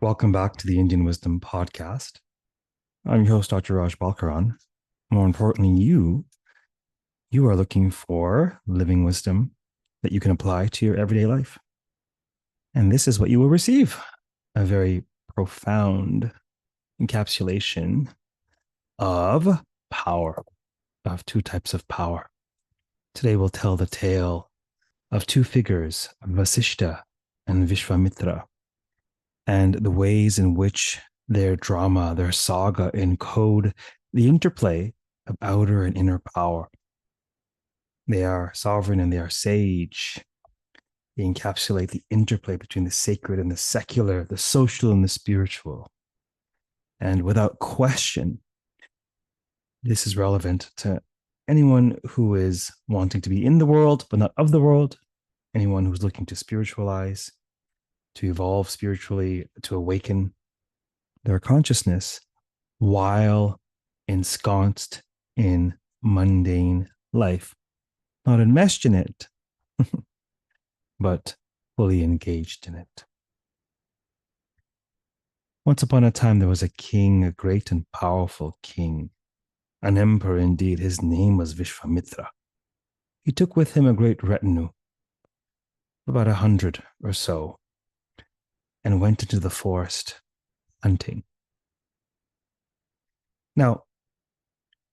Welcome back to the Indian Wisdom Podcast. I'm your host, Dr. Raj Balkaran. More importantly, you are looking for living wisdom that you can apply to your everyday life. And this is what you will receive: a very profound encapsulation of power, of two types of power. Today we'll tell the tale of two figures, Vasiṣṭha and Viśvāmitra, and the ways in which their drama, their saga encode the interplay of outer and inner power. They are sovereign and they are sage. They encapsulate the interplay between the sacred and the secular, the social and the spiritual. And without question, this is relevant to anyone who is wanting to be in the world, but not of the world, anyone who's looking to spiritualize, to evolve spiritually, to awaken their consciousness while ensconced in mundane life, not enmeshed in it, but fully engaged in it. Once upon a time, there was a king, a great and powerful king, an emperor indeed. His name was Viśvāmitra. He took with him a great retinue, about 100 or so, and went into the forest hunting. Now,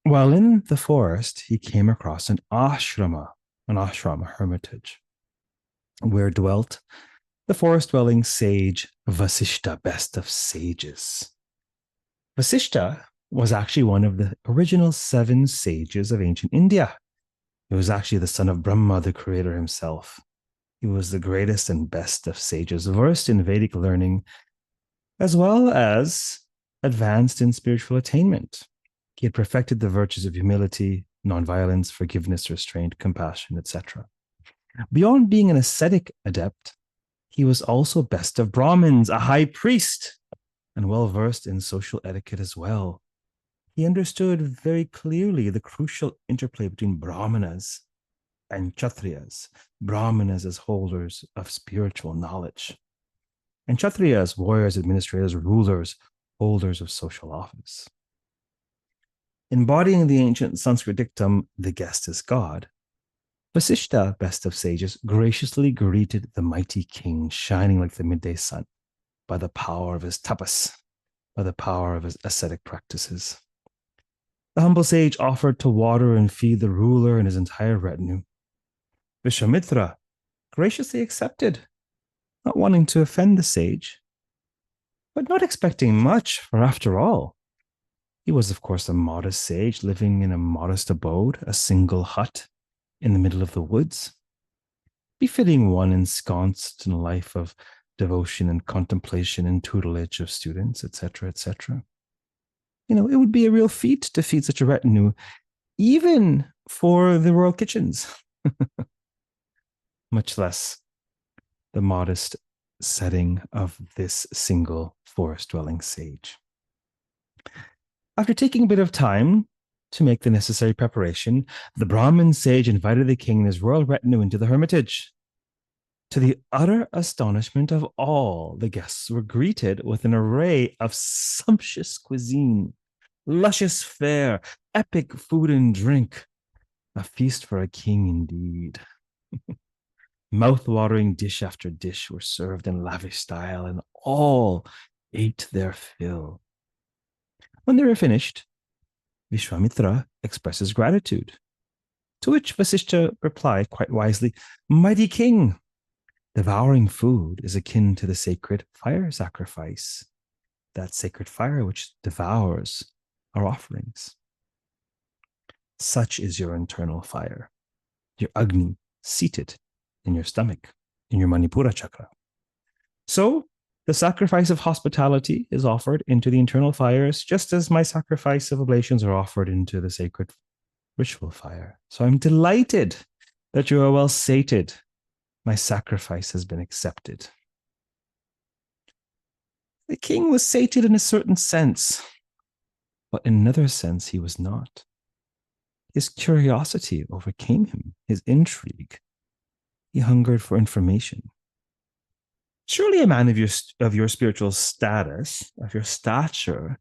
while in the forest, he came across an ashram, a hermitage, where dwelt the forest-dwelling sage Vasiṣṭha, best of sages. Vasiṣṭha was actually one of the original 7 sages of ancient India. He was actually the son of Brahma, the creator himself. He was the greatest and best of sages, versed in Vedic learning, as well as advanced in spiritual attainment. He had perfected the virtues of humility, nonviolence, forgiveness, restraint, compassion, etc. Beyond being an ascetic adept, he was also best of Brahmins, a high priest, and well-versed in social etiquette as well. He understood very clearly the crucial interplay between Brahmanas and Kshatriyas, Brahmanas as holders of spiritual knowledge, and Kshatriyas, warriors, administrators, rulers, holders of social office. Embodying the ancient Sanskrit dictum, the guest is God, Vasiṣṭha, best of sages, graciously greeted the mighty king, shining like the midday sun, by the power of his tapas, by the power of his ascetic practices. The humble sage offered to water and feed the ruler and his entire retinue. Viśvāmitra graciously accepted, not wanting to offend the sage, but not expecting much, for after all, he was, of course, a modest sage living in a modest abode, a single hut in the middle of the woods, befitting one ensconced in a life of devotion and contemplation and tutelage of students, etc., etc. It would be a real feat to feed such a retinue, even for the royal kitchens, much less the modest setting of this single forest-dwelling sage. After taking a bit of time to make the necessary preparation, the Brahmin sage invited the king and his royal retinue into the hermitage. To the utter astonishment of all, the guests were greeted with an array of sumptuous cuisine, luscious fare, epic food and drink. A feast for a king indeed. Mouth-watering dish after dish were served in lavish style, and all ate their fill. When they were finished, Viśvāmitra expresses gratitude, to which Vasiṣṭha replied quite wisely, "Mighty king, devouring food is akin to the sacred fire sacrifice, that sacred fire which devours our offerings. Such is your internal fire, your Agni, seated in your stomach, in your Manipura chakra. So the sacrifice of hospitality is offered into the internal fires, just as my sacrifice of oblations are offered into the sacred ritual fire. So I'm delighted that you are well sated. My sacrifice has been accepted." The king was sated in a certain sense, but in another sense he was not. His curiosity overcame him, his intrigue. He hungered for information. Surely a man of your spiritual status, of your stature,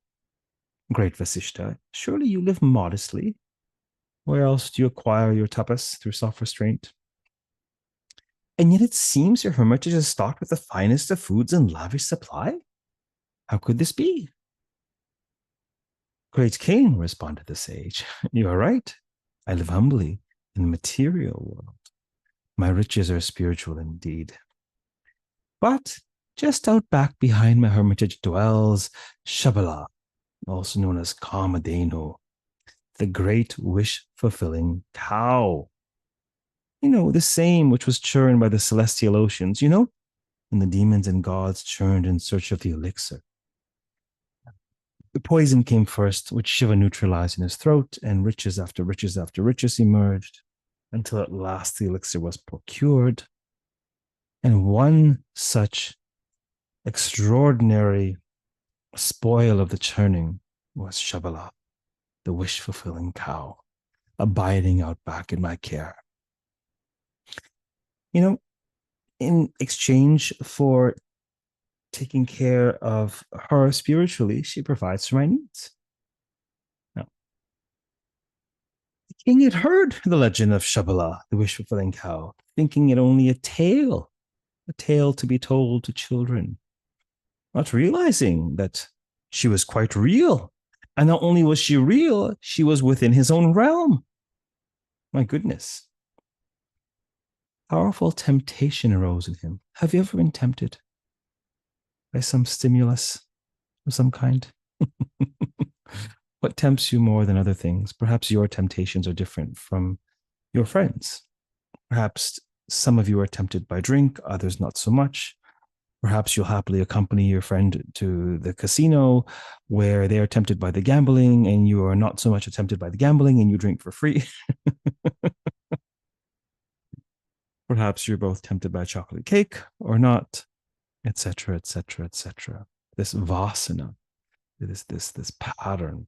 great Vasiṣṭha, surely you live modestly. Where else do you acquire your tapas through self-restraint? And yet it seems your hermitage is stocked with the finest of foods and lavish supply. How could this be? Great king, responded the sage, you are right. I live humbly in the material world. My riches are spiritual indeed. But just out back behind my hermitage dwells Shabala, also known as Kamadhenu, the great wish-fulfilling cow. You know, the same which was churned by the celestial oceans, you know, when the demons and gods churned in search of the elixir. The poison came first, which Shiva neutralized in his throat, and riches after riches after riches emerged, until at last the elixir was procured. And one such extraordinary spoil of the churning was Shabala, the wish-fulfilling cow, abiding out back in my care. You know, in exchange for taking care of her spiritually, she provides for my needs. Now, the king had heard the legend of Shabala, the wish-fulfilling cow, thinking it only a tale to be told to children, not realizing that she was quite real. And not only was she real, she was within his own realm. My goodness. Powerful temptation arose in him. Have you ever been tempted by some stimulus of some kind? What tempts you more than other things? Perhaps your temptations are different from your friends. Perhaps some of you are tempted by drink, others not so much. Perhaps you'll happily accompany your friend to the casino where they are tempted by the gambling and you are not so much tempted by the gambling and you drink for free. Perhaps you're both tempted by chocolate cake or not, etc., etc., etc. This vasana, this pattern,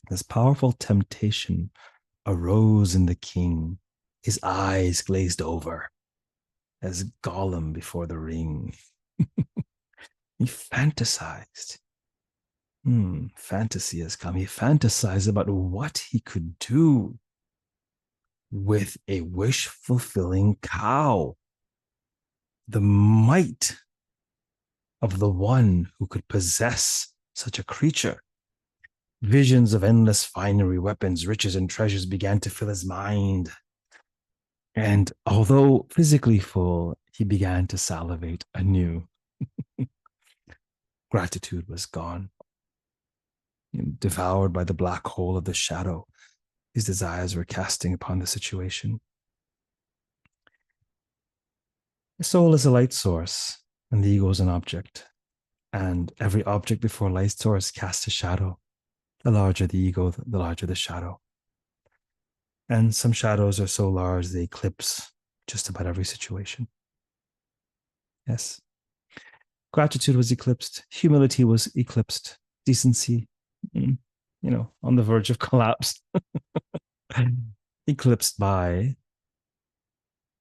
this powerful temptation arose in the king. His eyes glazed over as Gollum before the ring. He fantasized. Fantasy has come. He fantasized about what he could do with a wish-fulfilling cow. The might of the one who could possess such a creature. Visions of endless finery, weapons, riches, and treasures began to fill his mind. And although physically full, he began to salivate anew. Gratitude was gone. Devoured by the black hole of the shadow, his desires were casting upon the situation. The soul is a light source, and the ego is an object. And every object before light source casts a shadow. The larger the ego, the larger the shadow. And some shadows are so large they eclipse just about every situation. Yes. Gratitude was eclipsed. Humility was eclipsed. Decency, on the verge of collapse. Eclipsed by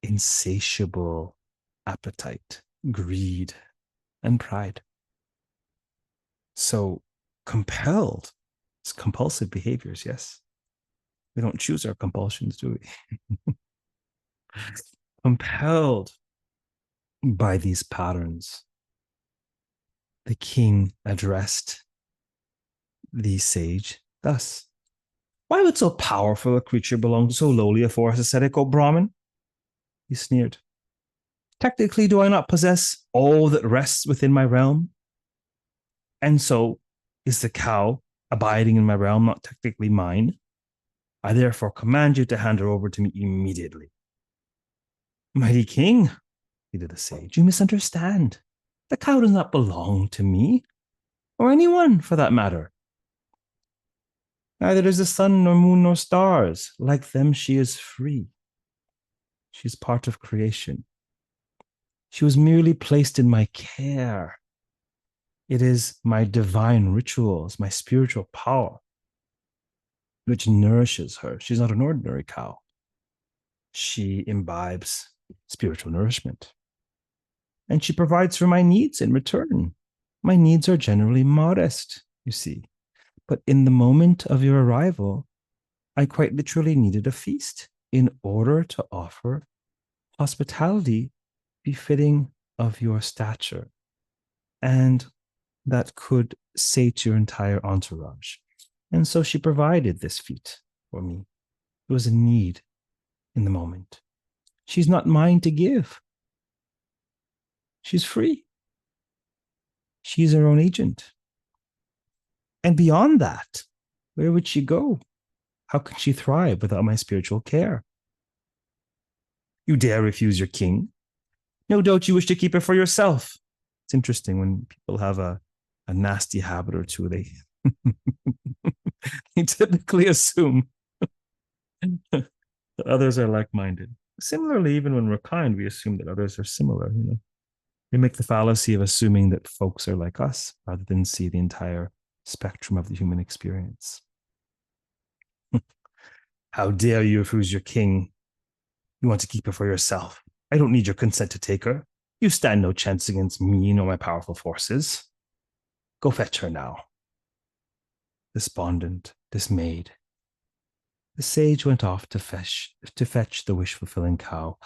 insatiable appetite, greed, and pride. So compelled, it's compulsive behaviors, yes. We don't choose our compulsions, do we? Compelled by these patterns, the king addressed the sage thus. Why would so powerful a creature belong to so lowly a forest ascetic, O Brahmin? He sneered. Technically, do I not possess all that rests within my realm? And so is the cow abiding in my realm not technically mine? I therefore command you to hand her over to me immediately. Mighty king, pleaded the sage, you misunderstand. The cow does not belong to me, or anyone for that matter. Neither does the sun, nor moon, nor stars. Like them, she is free. She is part of creation. She was merely placed in my care. It is my divine rituals, my spiritual power, which nourishes her. She's not an ordinary cow. She imbibes spiritual nourishment. and she provides for my needs in return. My needs are generally modest, you see. But in the moment of your arrival, I quite literally needed a feast in order to offer hospitality befitting of your stature, and that could sate your entire entourage. And so she provided this feat for me. It was a need in the moment. She's not mine to give. She's free. She's her own agent. And beyond that, where would she go? How can she thrive without my spiritual care? You dare refuse your king? No doubt you wish to keep it for yourself. It's interesting when people have a nasty habit or two, they typically assume that others are like-minded. Similarly, even when we're kind, we assume that others are similar. We make the fallacy of assuming that folks are like us rather than see the entire spectrum of the human experience. How dare you refuse your king? You want to keep her for yourself. I don't need your consent to take her. You stand no chance against me nor my powerful forces. Go fetch her now. Despondent, dismayed, the sage went off to fetch the wish-fulfilling cow,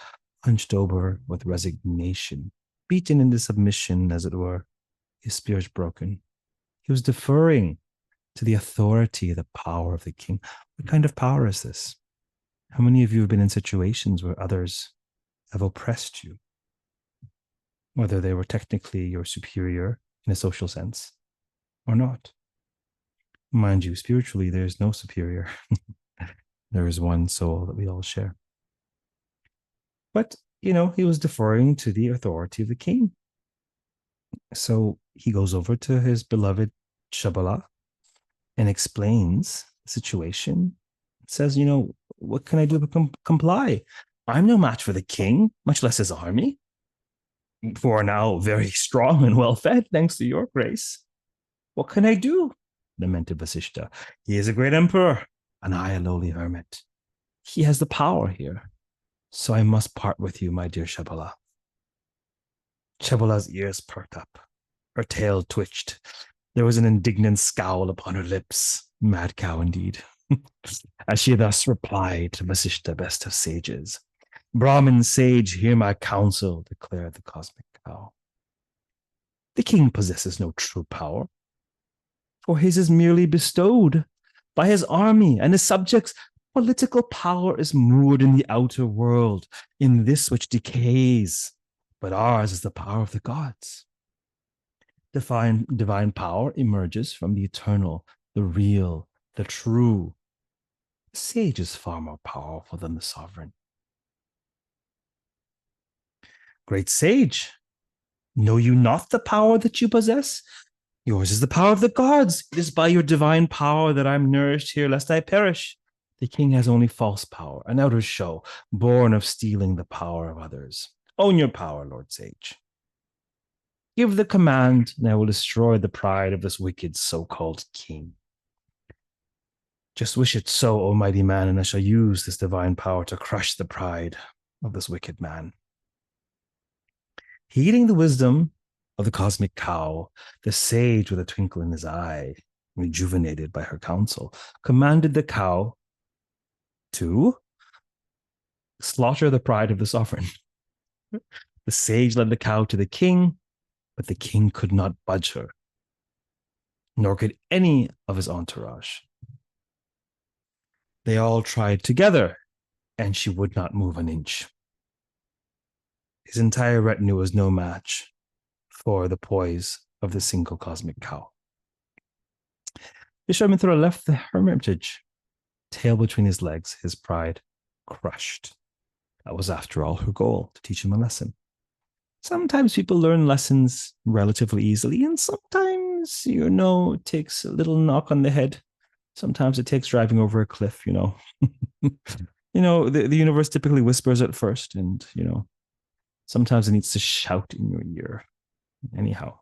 hunched over with resignation, beaten into submission, as it were, his spirit broken. He was deferring to the authority, the power of the king. What kind of power is this? How many of you have been in situations where others have oppressed you, whether they were technically your superior in a social sense or not? Mind you, spiritually, there is no superior. There is one soul that we all share. But, he was deferring to the authority of the king. So he goes over to his beloved Shabala and explains the situation. Says, what can I do to comply? I'm no match for the king, much less his army, who are now very strong and well fed, thanks to your grace. What can I do? Lamented Vasiṣṭha. He is a great emperor, and I a lowly hermit. He has the power here, so I must part with you, my dear Shabala. Shabala's ears perked up. Her tail twitched. There was an indignant scowl upon her lips. Mad cow indeed. As she thus replied to Vasiṣṭha, best of sages. Brahmin sage, hear my counsel, declared the cosmic cow. The king possesses no true power, for his is merely bestowed by his army and his subjects. Political power is moored in the outer world, in this which decays, but ours is the power of the gods. Divine power emerges from the eternal, the real, the true. The sage is far more powerful than the sovereign. Great sage, know you not the power that you possess? Yours is the power of the gods. It is by your divine power that I'm nourished here, lest I perish. The king has only false power, an outer show, born of stealing the power of others. Own your power, Lord Sage. Give the command, and I will destroy the pride of this wicked so-called king. Just wish it so, O mighty man, and I shall use this divine power to crush the pride of this wicked man. Heeding the wisdom of the cosmic cow, the sage, with a twinkle in his eye, rejuvenated by her counsel, commanded the cow to slaughter the pride of the sovereign. The sage led the cow to the king, but the king could not budge her, nor could any of his entourage. They all tried together, and she would not move an inch. His entire retinue was no match for the poise of the single cosmic cow. Viśvāmitra left the hermitage, tail between his legs, his pride crushed. That was, after all, her goal, to teach him a lesson. Sometimes people learn lessons relatively easily, and sometimes, it takes a little knock on the head. Sometimes it takes driving over a cliff, the universe typically whispers at first, and, sometimes it needs to shout in your ear. Anyhow,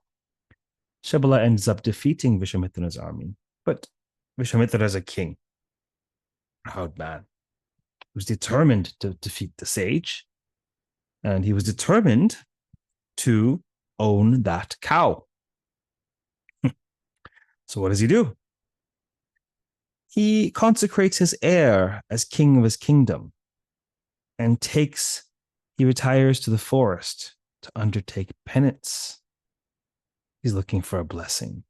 Shabala ends up defeating Viśvāmitra's army, but Viśvāmitra is a king, proud man, who's determined to defeat the sage, and he was determined to own that cow. So what does he do? He consecrates his heir as king of his kingdom and he retires to the forest to undertake penance. He's looking for a blessing.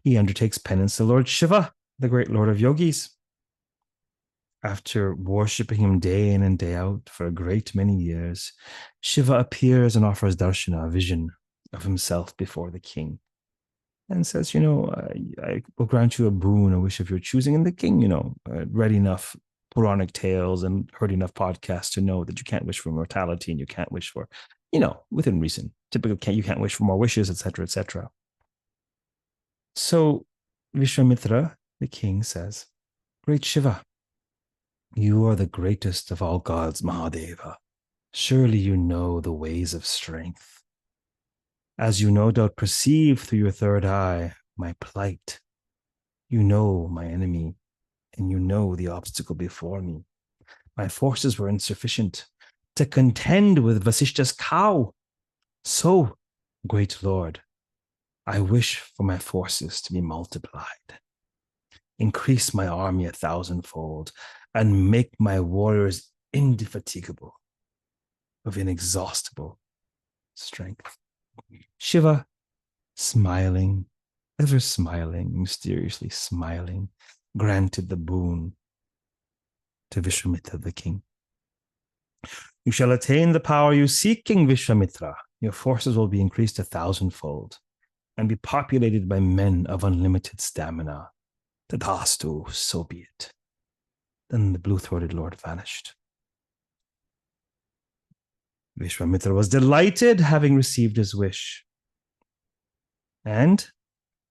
He undertakes penance to Lord Shiva, the great lord of yogis. After worshipping him day in and day out for a great many years, Shiva appears and offers darshana, a vision of himself before the king, and says, I will grant you a boon, a wish of your choosing. And the king, read enough Puranic tales and heard enough podcasts to know that you can't wish for immortality and you can't wish for, within reason. Typically, you can't wish for more wishes, etc., etc. So Viśvāmitra, the king, says, Great Shiva, you are the greatest of all gods, Mahadeva. Surely you know the ways of strength. As you no doubt perceive through your third eye my plight, you know my enemy, and you know the obstacle before me. My forces were insufficient to contend with Vasiṣṭha's cow. So, great Lord, I wish for my forces to be multiplied. Increase my army 1,000-fold and make my warriors indefatigable, of inexhaustible strength. Shiva, smiling, ever smiling, mysteriously smiling, granted the boon to Viśvāmitra the king. You shall attain the power you seek, King Viśvāmitra. Your forces will be increased 1,000-fold and be populated by men of unlimited stamina. Tadhastu, so be it. Then the blue-throated lord vanished. Viśvāmitra was delighted, having received his wish. And,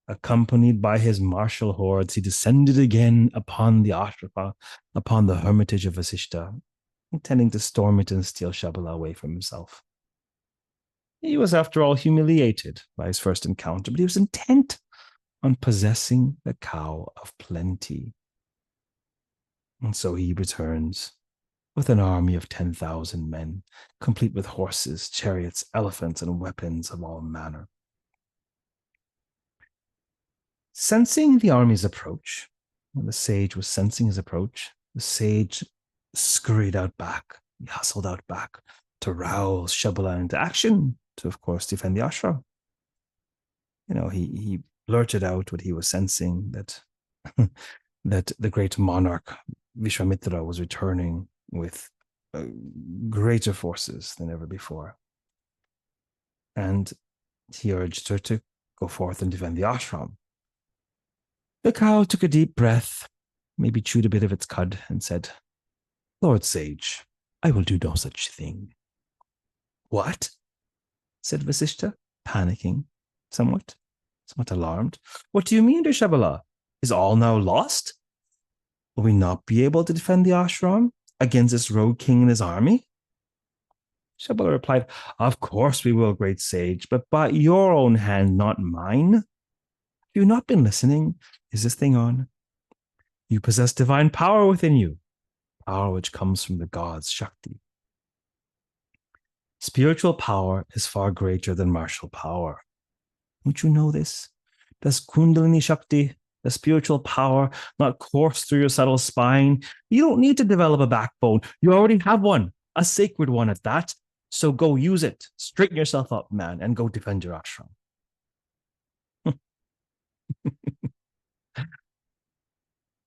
accompanied by his martial hordes, he descended again upon the ashrama, upon the hermitage of Vasiṣṭha, intending to storm it and steal Shabala away from himself. He was, after all, humiliated by his first encounter, but he was intent on possessing the cow of plenty. And so he returns with an army of 10,000 men, complete with horses, chariots, elephants, and weapons of all manner. Sensing the army's approach, when the sage was sensing his approach, the sage scurried out back. He hustled out back to rouse Shabala into action, to, of course, defend the ashram. He blurted out what he was sensing, that that the great monarch Viśvāmitra was returning with greater forces than ever before. And he urged her to go forth and defend the ashram. The cow took a deep breath, maybe chewed a bit of its cud, and said, Lord Sage, I will do no such thing. What? Said Vasiṣṭha, panicking, somewhat alarmed. What do you mean, dear Shabala? Is all now lost? Will we not be able to defend the ashram against this rogue king and his army? Shabala replied, Of course we will, great sage, but by your own hand, not mine. Have you not been listening? Is this thing on? You possess divine power within you, power which comes from the gods, Shakti. Spiritual power is far greater than martial power. Don't you know this? Does Kundalini Shakti, the spiritual power, not course through your subtle spine? You don't need to develop a backbone. You already have one, a sacred one at that. So go use it. Straighten yourself up, man, and go defend your ashram.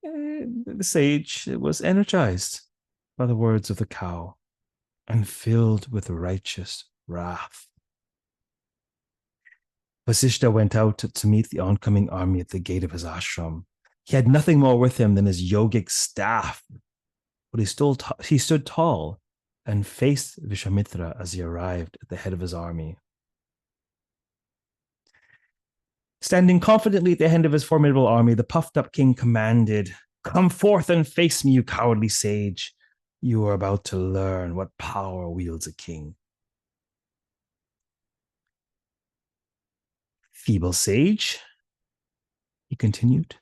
The sage was energized by the words of the cow and filled with righteous wrath. Vasiṣṭha went out to meet the oncoming army at the gate of his ashram. He had nothing more with him than his yogic staff, but he stood tall and faced Viśvāmitra as he arrived at the head of his army. Standing confidently at the head of his formidable army, the puffed-up king commanded, Come forth and face me, you cowardly sage. You are about to learn what power wields a king. Feeble sage, he continued.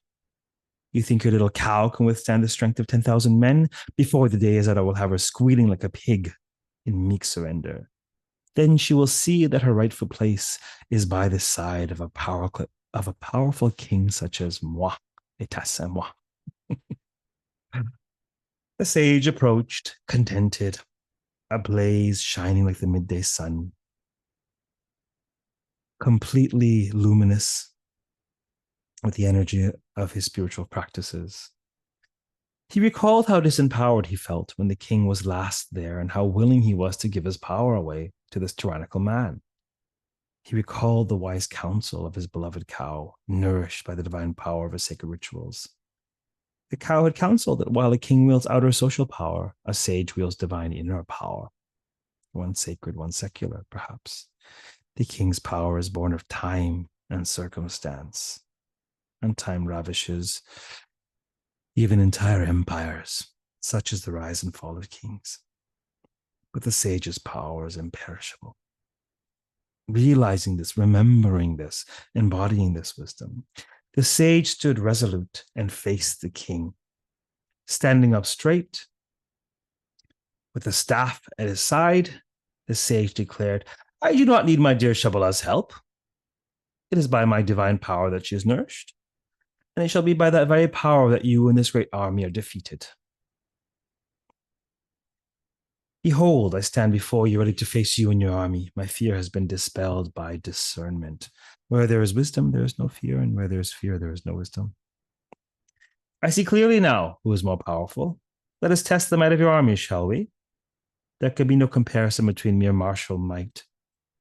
You think your little cow can withstand the strength of 10,000 men? Before the day is out, I will have her squealing like a pig in meek surrender. then she will see that her rightful place is by the side of a powerful king such as moi, etas and moi. The sage approached, contented, a blaze shining like the midday sun, completely luminous with the energy of his spiritual practices. He recalled how disempowered he felt when the king was last there and how willing he was to give his power away to this tyrannical man. He recalled the wise counsel of his beloved cow, nourished by the divine power of his sacred rituals. The cow had counseled that while a king wields outer social power, a sage wields divine inner power, one sacred, one secular, perhaps. The king's power is born of time and circumstance, and time ravishes even entire empires, such as the rise and fall of kings. But the sage's power is imperishable. Realizing this, remembering this, embodying this wisdom, the sage stood resolute and faced the king. Standing up straight, with the staff at his side, the sage declared, "I do not need my dear Shabala's help. It is by my divine power that she is nourished, and it shall be by that very power that you and this great army are defeated. Behold, I stand before you ready to face you and your army. My fear has been dispelled by discernment. Where there is wisdom, there is no fear, and where there is fear, there is no wisdom. I see clearly now who is more powerful. Let us test the might of your army, shall we? There can be no comparison between mere martial might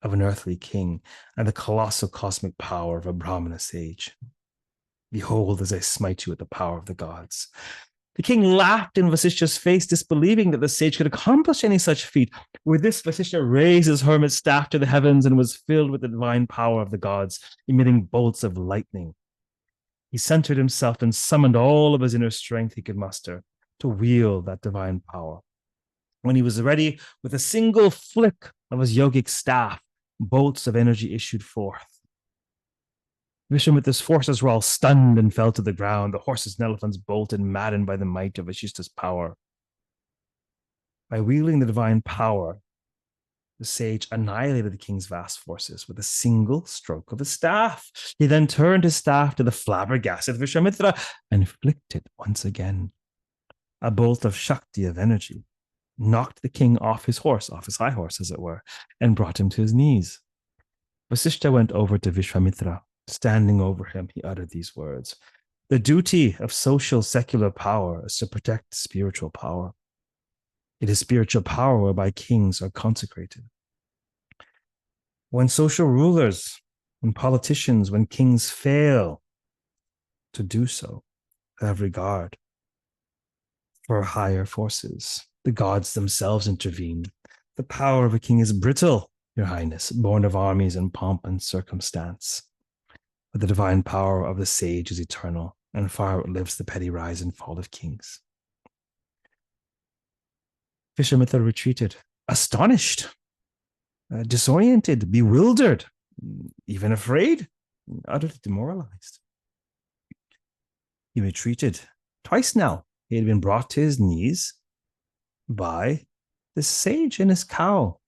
of an earthly king and the colossal cosmic power of a Brahmana sage. Behold, as I smite you with the power of the gods." The king laughed in Vasiṣṭha's face, disbelieving that the sage could accomplish any such feat. With this, Vasiṣṭha raised his hermit staff to the heavens and was filled with the divine power of the gods, emitting bolts of lightning. He centered himself and summoned all of his inner strength he could muster to wield that divine power. When he was ready, with a single flick of his yogic staff, bolts of energy issued forth. Viśvāmitra's forces were all stunned and fell to the ground. The horses and elephants bolted, maddened by the might of Vasiṣṭha's power. By wielding the divine power, the sage annihilated the king's vast forces with a single stroke of his staff. He then turned his staff to the flabbergasted Viśvāmitra and flicked it once again. A bolt of Shakti, of energy, knocked the king off his horse, off his high horse, as it were, and brought him to his knees. Vasiṣṭha went over to Viśvāmitra. Standing over him, he uttered these words: "The duty of social secular power is to protect spiritual power. It is spiritual power whereby kings are consecrated. When social rulers, when politicians, when kings fail to do so, have regard for higher forces. The gods themselves intervene. The power of a king is brittle, your highness, born of armies and pomp and circumstance. But the divine power of the sage is eternal and far outlives the petty rise and fall of kings." Viśvāmitra retreated, astonished, disoriented, bewildered, even afraid, utterly demoralized. He retreated twice now. He had been brought to his knees by the sage and his cow.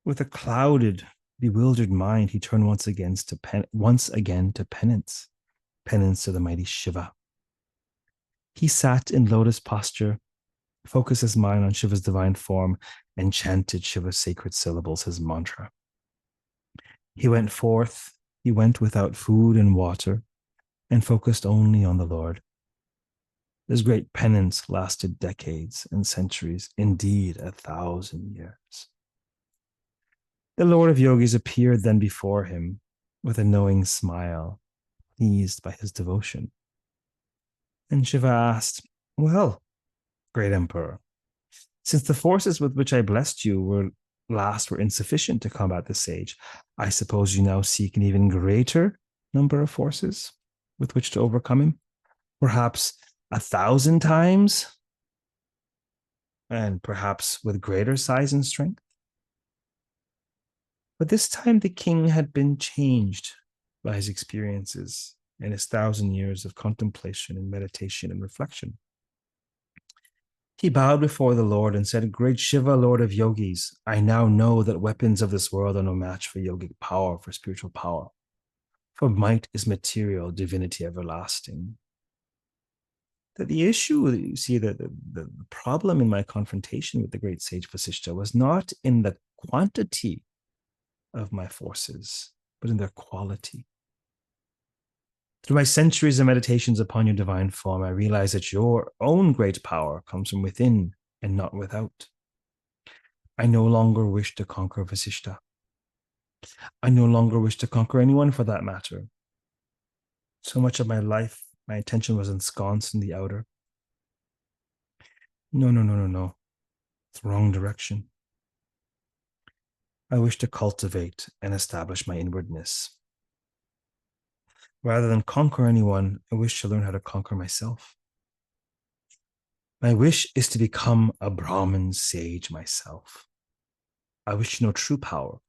With a clouded, bewildered mind, he turned once again to penance to the mighty Shiva. He sat in lotus posture, focused his mind on Shiva's divine form, and chanted Shiva's sacred syllables, his mantra. He went without food and water, and focused only on the Lord. This great penance lasted decades and centuries, indeed 1,000 years. The Lord of Yogis appeared then before him with a knowing smile, pleased by his devotion. And Shiva asked, "Well, great emperor, since the forces with which I blessed you were insufficient to combat the sage, I suppose you now seek an even greater number of forces with which to overcome him? Perhaps 1,000 times? And perhaps with greater size and strength?" But this time the king had been changed by his experiences and his 1,000 years of contemplation and meditation and reflection. He bowed before the Lord and said, "Great Shiva, Lord of yogis, I now know that weapons of this world are no match for yogic power, for spiritual power. For might is material, divinity everlasting." That the issue, you see, the problem in my confrontation with the great sage Vasiṣṭha was not in the quantity of my forces, but in their quality. Through my centuries of meditations upon your divine form, I realize that your own great power comes from within and not without. I no longer wish to conquer Vasiṣṭha. I no longer wish to conquer anyone for that matter. So much of my life, my attention was ensconced in the outer. No, no, no, no, no. It's the wrong direction. I wish to cultivate and establish my inwardness. Rather than conquer anyone, I wish to learn how to conquer myself. My wish is to become a Brahmin sage myself. I wish to know true power.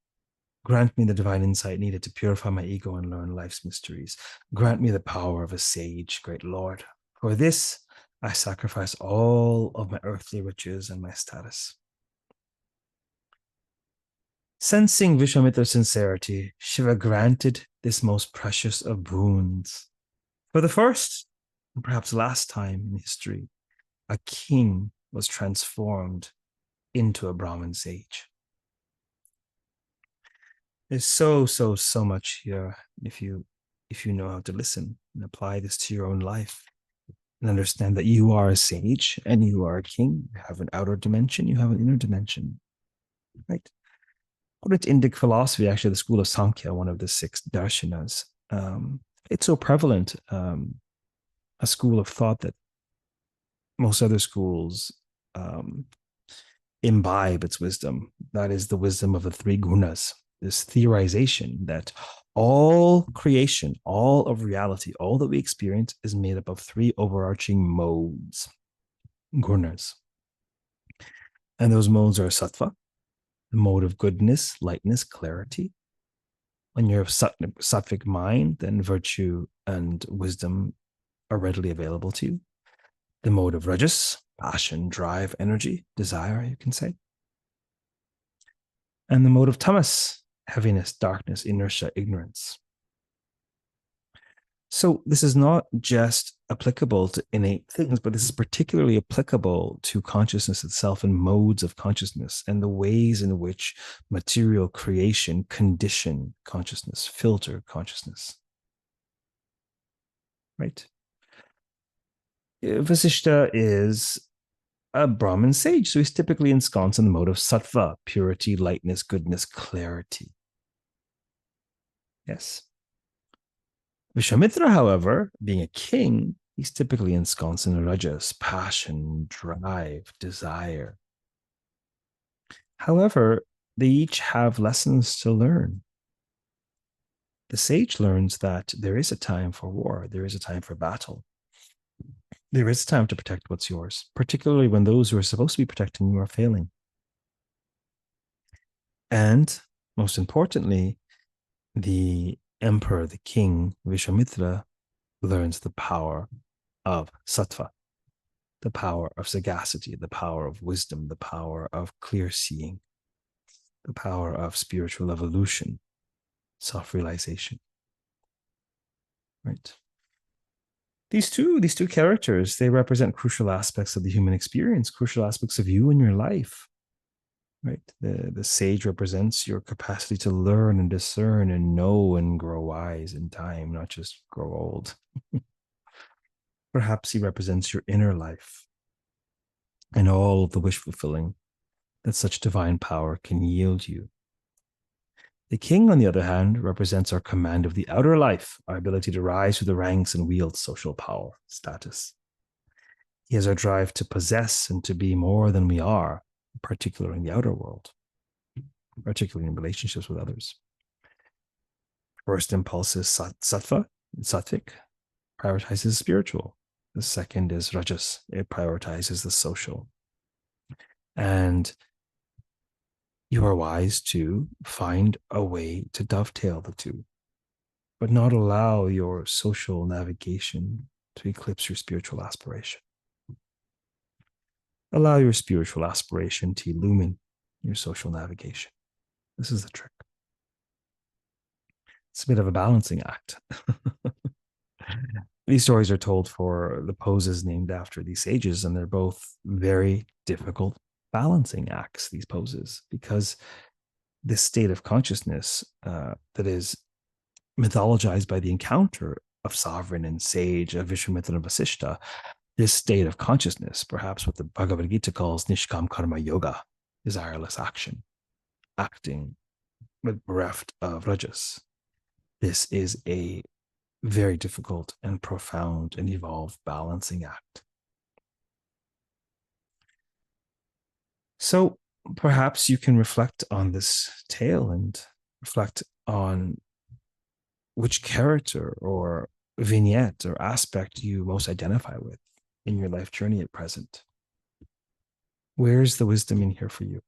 Grant me the divine insight needed to purify my ego and learn life's mysteries. Grant me the power of a sage, great Lord. For this, I sacrifice all of my earthly riches and my status. Sensing Viśvāmitra's sincerity, Shiva granted this most precious of boons. For the first, and perhaps last time in history, a king was transformed into a Brahmin sage. There's so much here if you know how to listen and apply this to your own life and understand that you are a sage and you are a king. You have an outer dimension, you have an inner dimension, right? According to Indic philosophy, actually, the school of Sankhya, one of the six darshanas, it's so prevalent, a school of thought that most other schools imbibe its wisdom. That is the wisdom of the three gunas, this theorization that all creation, all of reality, all that we experience is made up of three overarching modes, gunas. And those modes are sattva, the mode of goodness, lightness, clarity. When you're of sattvic mind, then virtue and wisdom are readily available to you. The mode of rajas, passion, drive, energy, desire, you can say. And the mode of tamas, heaviness, darkness, inertia, ignorance. So this is not just applicable to innate things, but this is particularly applicable to consciousness itself and modes of consciousness and the ways in which material creation condition consciousness, filter consciousness. Right? Vasiṣṭha is a Brahmin sage, so he's typically ensconced in the mode of sattva, purity, lightness, goodness, clarity. Yes. Viśvāmitra, however, being a king, he's typically ensconced in rajas, passion, drive, desire. However, they each have lessons to learn. The sage learns that there is a time for war, there is a time for battle. There is a time to protect what's yours, particularly when those who are supposed to be protecting you are failing. And most importantly, the emperor, the king, Viśvāmitra, learns the power of sattva, the power of sagacity, the power of wisdom, the power of clear seeing, the power of spiritual evolution, self-realization. Right? These two characters, they represent crucial aspects of the human experience, crucial aspects of you and your life. Right? The sage represents your capacity to learn and discern and know and grow wise in time, not just grow old. Perhaps he represents your inner life and all of the wish fulfilling that such divine power can yield you. The king, on the other hand, represents our command of the outer life, our ability to rise through the ranks and wield social power, status. He has our drive to possess and to be more than we are, particularly in the outer world, particularly in relationships with others. First impulse is sattva, sattvic, prioritizes spiritual. The second is rajas, it prioritizes the social. And you are wise to find a way to dovetail the two, but not allow your social navigation to eclipse your spiritual aspiration. Allow your spiritual aspiration to illumine your social navigation. This is the trick. It's a bit of a balancing act. These stories are told for the poses named after these sages, and they're both very difficult balancing acts, these poses, because this state of consciousness that is mythologized by the encounter of sovereign and sage, of Viśvāmitra and Vasiṣṭha, this state of consciousness, perhaps what the Bhagavad Gita calls nishkam karma yoga, desireless action, acting but bereft of rajas. This is a very difficult and profound and evolved balancing act. So perhaps you can reflect on this tale and reflect on which character or vignette or aspect you most identify with in your life journey at present. Where's the wisdom in here for you?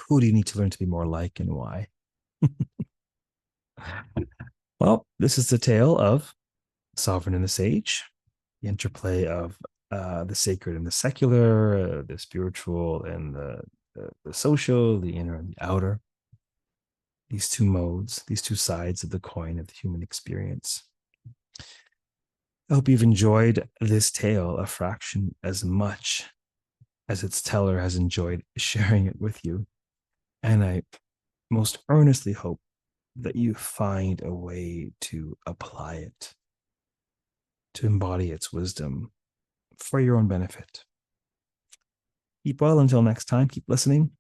Who do you need to learn to be more like, and why? Well, this is the tale of Sovereign and the Sage, the interplay of the sacred and the secular, the spiritual and the social, the inner and the outer. These two modes, these two sides of the coin of the human experience. I hope you've enjoyed this tale a fraction as much as its teller has enjoyed sharing it with you. And I most earnestly hope that you find a way to apply it, to embody its wisdom for your own benefit. Keep well until next time. Keep listening.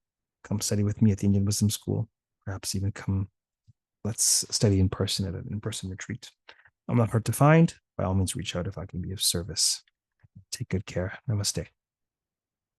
Come study with me at the Indian Wisdom School. Perhaps even come, let's study in person at an in-person retreat. I'm not hard to find. By all means, reach out if I can be of service. Take good care. Namaste.